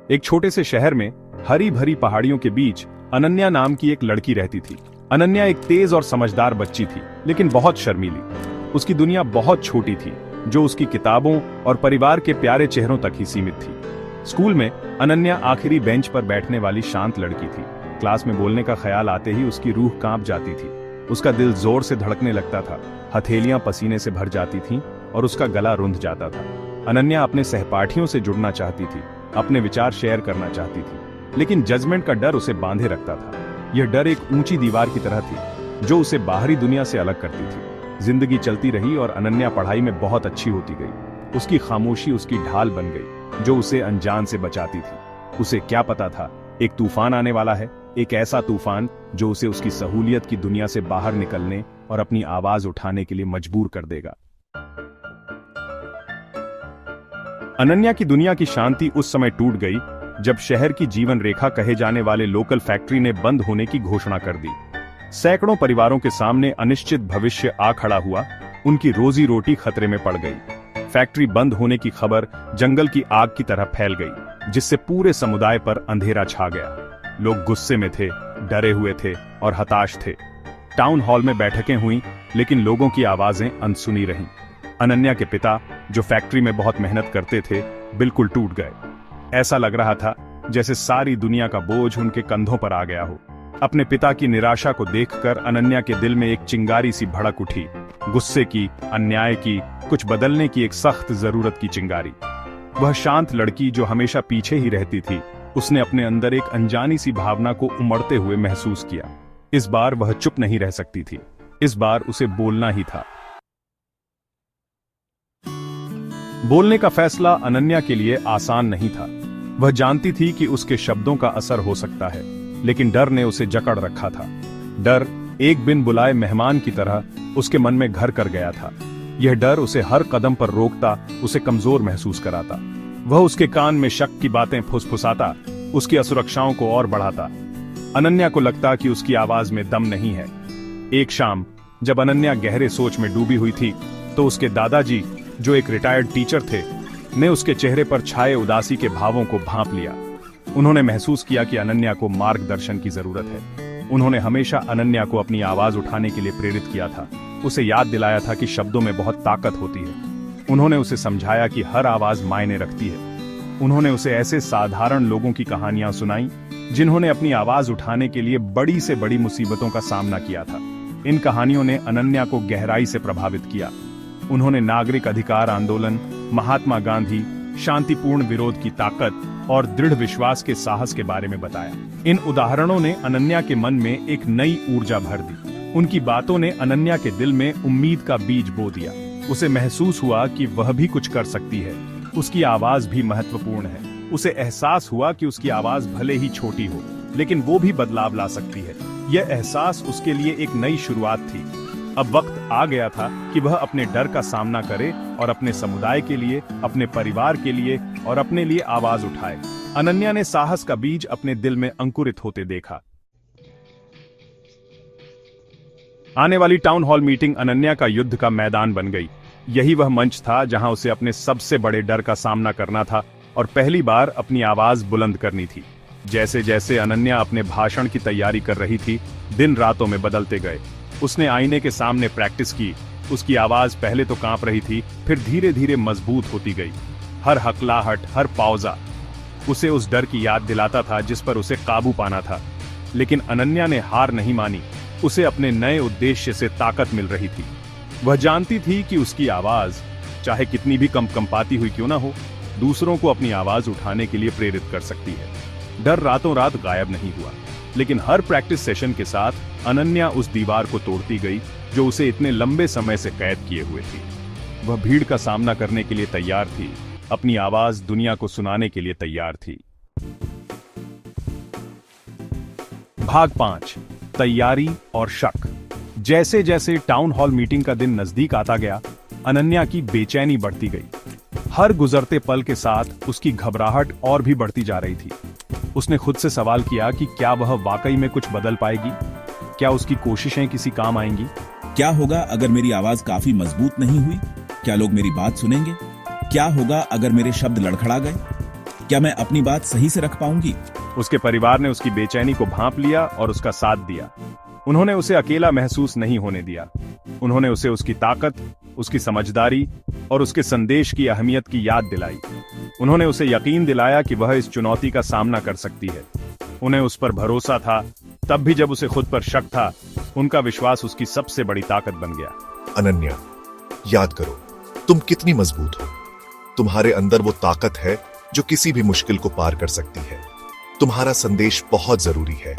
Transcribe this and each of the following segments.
एक छोटे से शहर में हरी भरी पहाड़ियों के बीच अनन्या नाम की एक लड़की रहती थी। अनन्या एक तेज और समझदार बच्ची थी, लेकिन बहुत शर्मीली। उसकी दुनिया बहुत छोटी थी, जो उसकी किताबों और परिवार के प्यारे चेहरों तक ही सीमित थी। स्कूल में अनन्या आखिरी बेंच पर बैठने वाली शांत लड़की थी। क्लास में बोलने का ख्याल आते ही उसकी रूह कांप जाती थी। उसका दिल जोर से धड़कने लगता था, हथेलियां पसीने से भर जाती थीं और उसका गला रुंध जाता था। अनन्या अपने सहपाठियों से जुड़ना चाहती थी, अपने विचार शेयर करना चाहती थी, लेकिन जजमेंट का डर उसे बांधे रखता था। यह डर एक ऊंची दीवार की तरह थी, जो उसे बाहरी दुनिया से अलग करती थी। जिंदगी चलती रही और अनन्या पढ़ाई में बहुत अच्छी होती गई। उसकी खामोशी उसकी ढाल बन गई, जो उसे अनजान से बचाती थी। उसे क्या पता था, एक तूफान आने वाला है, एक ऐसा तूफान जो उसे उसकी सहूलियत की दुनिया से बाहर निकलने और अपनी आवाज उठाने के लिए मजबूर कर देगा। अनन्या की दुनिया की शांति उस समय टूट गई जब शहर की जीवन रेखा कहे जाने वाले लोकल फैक्ट्री ने बंद होने की घोषणा कर दी। सैकड़ों परिवारों के सामने अनिश्चित भविष्य आ खड़ा हुआ। उनकी रोजी रोटी खतरे में पड़ गई। फैक्ट्री बंद होने की खबर जंगल की आग की तरह फैल गई, जिससे पूरे समुदाय पर अंधेरा छा गया। लोग गुस्से में थे, डरे हुए थे और हताश थे। टाउन हॉल में बैठकें हुईं, लेकिन लोगों की आवाजें अनसुनी रहीं। अनन्या के पिता, जो फैक्ट्री में बहुत मेहनत करते थे, बिल्कुल टूट गए। ऐसा लग रहा था जैसे सारी दुनिया का बोझ उनके कंधों पर आ गया हो। अपने पिता की निराशा को देखकर अनन्या के दिल में एक चिंगारी सी भड़क उठी, गुस्से की, अन्याय की, कुछ बदलने की एक सख्त जरूरत की चिंगारी। वह शांत लड़की जो हमेशा पीछे ही रहती थी, उसने अपने अंदर एक अनजानी सी भावना को उमड़ते हुए महसूस किया। इस बार वह चुप नहीं रह सकती थी, इस बार उसे बोलना ही था। बोलने का फैसला अनन्या के लिए आसान नहीं था। वह जानती थी कि उसके शब्दों का असर हो सकता है, लेकिन डर ने उसे जकड़ रखा था। डर एक बिन बुलाए मेहमान की तरह उसके मन में घर कर गया था। यह डर उसे हर कदम पर रोकता, उसे कमजोर महसूस कराता। वह उसके कान में शक की बातें फुसफुसाता, उसकी असुरक्षाओं को और बढ़ाता। अनन्या को लगता कि उसकी आवाज में दम नहीं है। एक शाम जब अनन्या गहरे सोच में डूबी हुई थी, तो उसके दादाजी, जो एक रिटायर्ड टीचर थे, ने उसके चेहरे पर छाए उदासी के भावों को भांप लिया। उन्होंने महसूस किया कि अनन्या को मार्गदर्शन की जरूरत है। उन्होंने हमेशा अनन्या को अपनी आवाज उठाने के लिए प्रेरित किया था, उसे याद दिलाया था कि शब्दों में बहुत ताकत होती है। उन्होंने उसे समझाया कि हर आवाज मायने रखती है। उन्होंने उसे ऐसे साधारण लोगों की कहानियां सुनाई, जिन्होंने अपनी आवाज उठाने के लिए बड़ी से बड़ी मुसीबतों का सामना किया था। इन कहानियों ने अनन्या को गहराई से प्रभावित किया। उन्होंने नागरिक अधिकार आंदोलन, महात्मा गांधी, शांतिपूर्ण विरोध की ताकत और दृढ़ विश्वास के साहस के बारे में बताया। इन उदाहरणों ने अनन्या के मन में एक नई ऊर्जा भर दी। उनकी बातों ने अनन्या के दिल में उम्मीद का बीज बो दिया। उसे महसूस हुआ कि वह भी कुछ कर सकती है, उसकी आवाज भी महत्वपूर्ण है। उसे एहसास हुआ कि उसकी आवाज भले ही छोटी हो, लेकिन वो भी बदलाव ला सकती है। यह एहसास उसके लिए एक नई शुरुआत थी। अब वक्त आ गया था कि वह अपने डर का सामना करे और अपने समुदाय के लिए, अपने परिवार के लिए और अपने लिए आवाज उठाए। अनन्या ने साहस का बीज अपने दिल में अंकुरित होते देखा। आने वाली टाउन हॉल मीटिंग अनन्या का युद्ध का मैदान बन गई। यही वह मंच था जहां उसे अपने सबसे बड़े डर का सामना करना था और पहली बार अपनी आवाज बुलंद करनी थी। जैसे जैसे अनन्या अपने भाषण की तैयारी कर रही थी, दिन रातों में बदलते गए। उसने आईने के सामने प्रैक्टिस की। उसकी आवाज पहले तो कांप रही थी, फिर धीरे धीरे मजबूत होती गई। हर हकलाहट, हर पाउजा उसे उस डर की याद दिलाता था जिस पर उसे काबू पाना था। लेकिन अनन्या ने हार नहीं मानी। उसे अपने नए उद्देश्य से ताकत मिल रही थी। वह जानती थी कि उसकी आवाज, चाहे कितनी भी कंपाती हुई क्यों ना हो, दूसरों को अपनी आवाज उठाने के लिए प्रेरित कर सकती है। डर रातों रात गायब नहीं हुआ, लेकिन हर प्रैक्टिस सेशन के साथ अनन्या उस दीवार को तोड़ती गई जो उसे इतने लंबे समय से कैद किए हुए थी। वह भीड़ का सामना करने के लिए तैयार थी, अपनी आवाज दुनिया को सुनाने के लिए तैयार थी। भाग 5, तैयारी और शक। जैसे जैसे टाउन हॉल मीटिंग का दिन नजदीक आता गया, अनन्या की बेचैनी बढ़ती गई। हर गुजरते पल के साथ उसकी घबराहट और भी बढ़ती जा रही थी। उसने खुद से सवाल किया कि क्या वह वाकई में कुछ बदल पाएगी? क्या उसकी कोशिशें किसी काम आएंगी? क्या होगा अगर मेरी आवाज काफी मजबूत नहीं हुई? क्या लोग मेरी बात सुनेंगे? क्या होगा अगर मेरे शब्द लड़खड़ा गए? क्या मैं अपनी बात सही से रख पाऊंगी? उसके परिवार ने उसकी बेचैनी को भांप लिया और उसका साथ दिया। उन्होंने उसे अकेला महसूस नहीं होने दिया। उन्होंने उसे उसकी ताकत, उसकी समझदारी और उसके संदेश की अहमियत की याद दिलाई। उन्होंने उसे यकीन दिलाया कि वह इस चुनौती का सामना कर सकती है। उन्हें उस पर भरोसा था, तब भी जब उसे खुद पर शक था। उनका विश्वास उसकी सबसे बड़ी ताकत बन गया। अनन्या, याद करो, तुम कितनी मजबूत हो। तुम्हारे अंदर वो ताकत है जो किसी भी मुश्किल को पार कर सकती है। तुम्हारा संदेश बहुत जरूरी है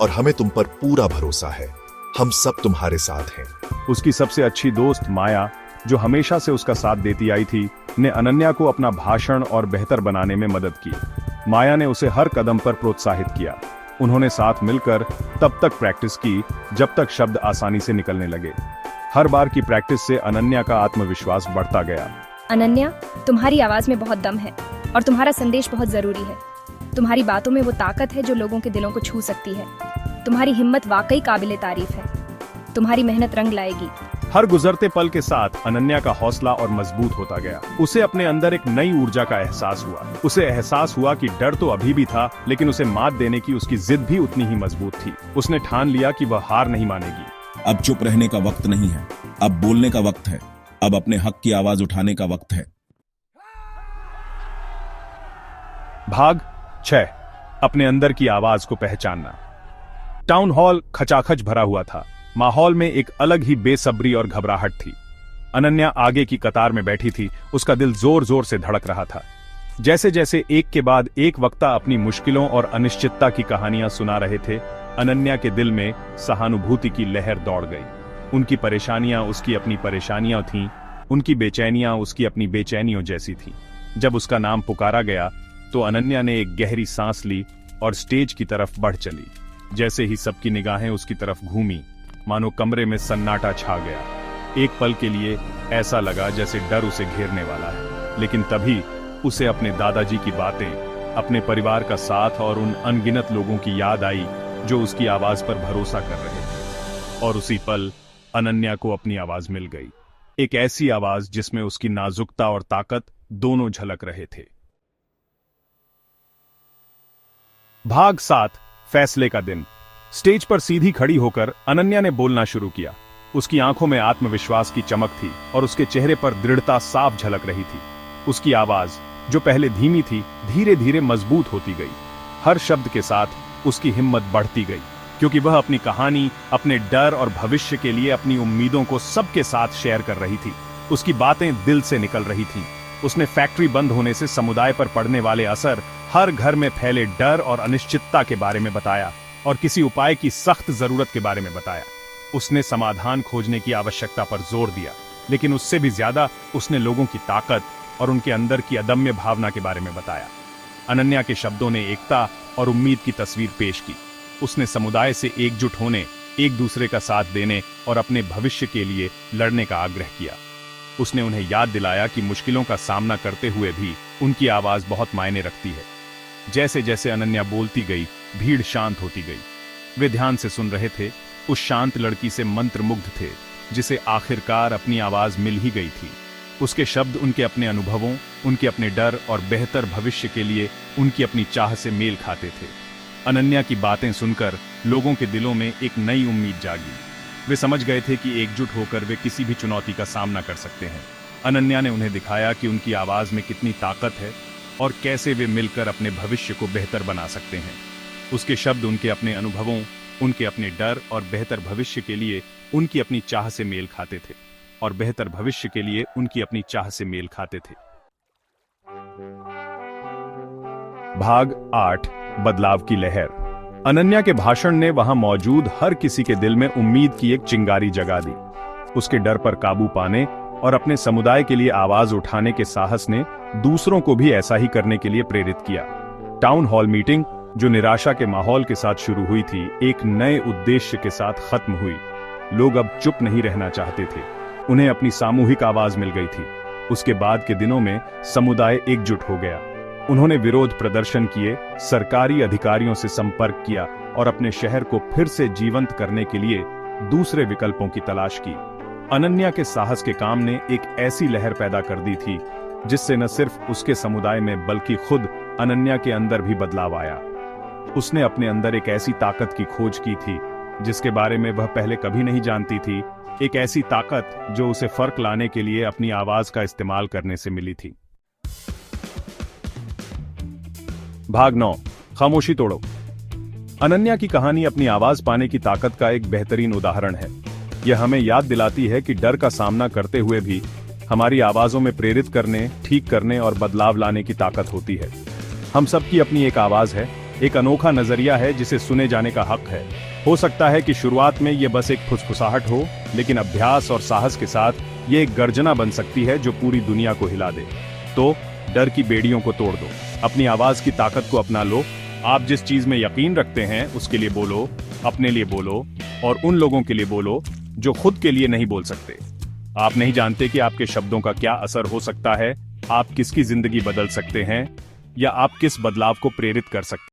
और हमें तुम पर पूरा भरोसा है। हम सब तुम्हारे साथ हैं। उसकी सबसे अच्छी दोस्त माया, जो हमेशा से उसका साथ देती आई थी, ने अनन्या को अपना भाषण और बेहतर बनाने में मदद की। माया ने उसे हर कदम पर प्रोत्साहित किया। उन्होंने साथ मिलकर तब तक प्रैक्टिस की जब तक शब्द आसानी से निकलने लगे। हर बार की प्रैक्टिस से अनन्या का आत्मविश्वास बढ़ता गया। अनन्या, तुम्हारी आवाज में बहुत दम है और तुम्हारा संदेश बहुत जरूरी है। तुम्हारी बातों में वो ताकत है जो लोगों के दिलों को छू सकती है। तुम्हारी हिम्मत वाकई काबिले तारीफ है। तुम्हारी मेहनत रंग लाएगी। हर गुजरते पल के साथ अनन्या का हौसला और मजबूत होता गया। उसे अपने अंदर एक नई ऊर्जा का एहसास हुआ। उसे एहसास हुआ कि डर तो अभी भी था, लेकिन उसे मात देने की उसकी जिद भी उतनी ही मजबूत थी। उसने ठान लिया कि वह हार नहीं मानेगी। अब चुप रहने का वक्त नहीं है, अब बोलने का वक्त है। अब अपने हक की आवाज उठाने का वक्त है। भाग 6, अपने अंदर की आवाज को पहचानना। टाउन हॉल खचाखच भरा हुआ था। माहौल में एक अलग ही बेसब्री और घबराहट थी। अनन्या आगे की कतार में बैठी थी। उसका दिल जोर जोर से धड़क रहा था। जैसे जैसे एक के बाद एक वक्ता अपनी मुश्किलों और अनिश्चितता की कहानियां सुना रहे थे, अनन्या के दिल में सहानुभूति की लहर दौड़ गई। उनकी परेशानियां उसकी अपनी परेशानियां थीं, उनकी बेचैनियां उसकी अपनी बेचैनियों जैसी थीं। जब उसका नाम पुकारा गया तो अनन्या ने एक गहरी सांस ली और स्टेज की तरफ बढ़ चली। जैसे ही सबकी निगाहें उसकी तरफ घूमी, मानो कमरे में सन्नाटा छा गया। एक पल के लिए ऐसा लगा जैसे डर उसे घेरने वाला है, लेकिन तभी उसे अपने दादाजी की बातें, अपने परिवार का साथ और उन अनगिनत लोगों की याद आई जो उसकी आवाज पर भरोसा कर रहे थे। और उसी पल अनन्या को अपनी आवाज मिल गई। एक ऐसी आवाज जिसमें उसकी नाजुकता और ताकत दोनों झलक रहे थे। भाग 7, फैसले का दिन। स्टेज पर सीधी खड़ी होकर अनन्या ने बोलना शुरू किया। उसकी आंखों में आत्मविश्वास की चमक थी और उसके चेहरे पर दृढ़ता साफ झलक रही थी। उसकी आवाज, जो पहले धीमी थी, धीरे धीरे मजबूत होती गई। हर शब्द के साथ उसकी हिम्मत बढ़ती गई, क्योंकि वह अपनी कहानी, अपने डर और भविष्य के लिए अपनी उम्मीदों को सबके साथ शेयर कर रही थी। उसकी बातें दिल से निकल रही थीं। उसने फैक्ट्री बंद होने से समुदाय पर पड़ने वाले असर, हर घर में फैले डर और अनिश्चितता के बारे में बताया और किसी उपाय की सख्त जरूरत के बारे में बताया। उसने समाधान खोजने की आवश्यकता पर जोर दिया, लेकिन उससे भी ज्यादा उसने लोगों की ताकत और उनके अंदर की अदम्य भावना के बारे में बताया। अनन्या के शब्दों ने एकता और उम्मीद की तस्वीर पेश की। उसने समुदाय से एकजुट होने, एक दूसरे का साथ देने और अपने भविष्य के लिए लड़ने का आग्रह किया। उसने उन्हें याद दिलाया कि मुश्किलों का सामना करते हुए भी उनकी आवाज बहुत मायने रखती है। जैसे जैसे अनन्या बोलती गई, भीड़ शांत होती गई। वे ध्यान से सुन रहे थे, उस शांत लड़की से मंत्रमुग्ध थे, जिसे आखिरकार अपनी आवाज मिल ही गई थी। उसके शब्द उनके अपने अनुभवों, उनके अपने डर और बेहतर भविष्य के लिए उनकी अपनी चाह से मेल खाते थे। अनन्या की बातें सुनकर लोगों के दिलों में एक नई उम्मीद जागी। वे समझ गए थे कि एकजुट होकर वे किसी भी चुनौती का सामना कर सकते हैं। अनन्या ने उन्हें दिखाया कि उनकी आवाज में कितनी ताकत है और कैसे वे मिलकर अपने भविष्य को बेहतर बना सकते हैं। उसके शब्द उनके अपने अनुभवों, उनके अपने डर और बेहतर भविष्य के लिए उनकी अपनी चाह से मेल खाते थे और बेहतर भविष्य के लिए उनकी अपनी चाह से मेल खाते थे। भाग 8, बदलाव की लहर। अनन्या के भाषण ने वहां मौजूद हर किसी के दिल में उम्मीद की एक चिंगारी जगा दी। उसके डर पर काबू पाने और अपने समुदाय के लिए आवाज उठाने के साहस ने दूसरों को भी ऐसा ही करने के लिए प्रेरित किया। टाउन हॉल मीटिंग, जो निराशा के माहौल के साथ शुरू हुई थी, एक नए उद्देश्य के साथ खत्म हुई। लोग अब चुप नहीं रहना चाहते थे, उन्हें अपनी सामूहिक आवाज मिल गई थी। उसके बाद के दिनों में समुदाय एकजुट हो गया। उन्होंने विरोध प्रदर्शन किए, सरकारी अधिकारियों से संपर्क किया और अपने शहर को फिर से जीवंत करने के लिए दूसरे विकल्पों की तलाश की। अनन्या के साहस के काम ने एक ऐसी लहर पैदा कर दी थी जिससे न सिर्फ उसके समुदाय में बल्कि खुद अनन्या के अंदर भी बदलाव आया। उसने अपने अंदर एक ऐसी ताकत की खोज की थी जिसके बारे में वह पहले कभी नहीं जानती थी, एक ऐसी ताकत जो उसे फर्क लाने के लिए अपनी आवाज का इस्तेमाल करने से मिली थी। भाग 9, खामोशी तोड़ो। अनन्या की कहानी अपनी आवाज पाने की ताकत का एक बेहतरीन उदाहरण है। यह हमें याद दिलाती है कि डर का सामना करते हुए भी हमारी आवाजों में प्रेरित करने, ठीक करने और बदलाव लाने की ताकत होती है। हम सबकी अपनी एक आवाज है, एक अनोखा नजरिया है जिसे सुने जाने का हक है। हो सकता है कि शुरुआत में यह बस एक फुसफुसाहट हो, लेकिन अभ्यास और साहस के साथ ये एक गर्जना बन सकती है जो पूरी दुनिया को हिला दे। तो डर की बेड़ियों को तोड़ दो, अपनी आवाज की ताकत को अपना लो। आप जिस चीज में यकीन रखते हैं उसके लिए बोलो, अपने लिए बोलो और उन लोगों के लिए बोलो जो खुद के लिए नहीं बोल सकते। आप नहीं जानते कि आपके शब्दों का क्या असर हो सकता है, आप किसकी जिंदगी बदल सकते हैं या आप किस बदलाव को प्रेरित कर सकते हैं।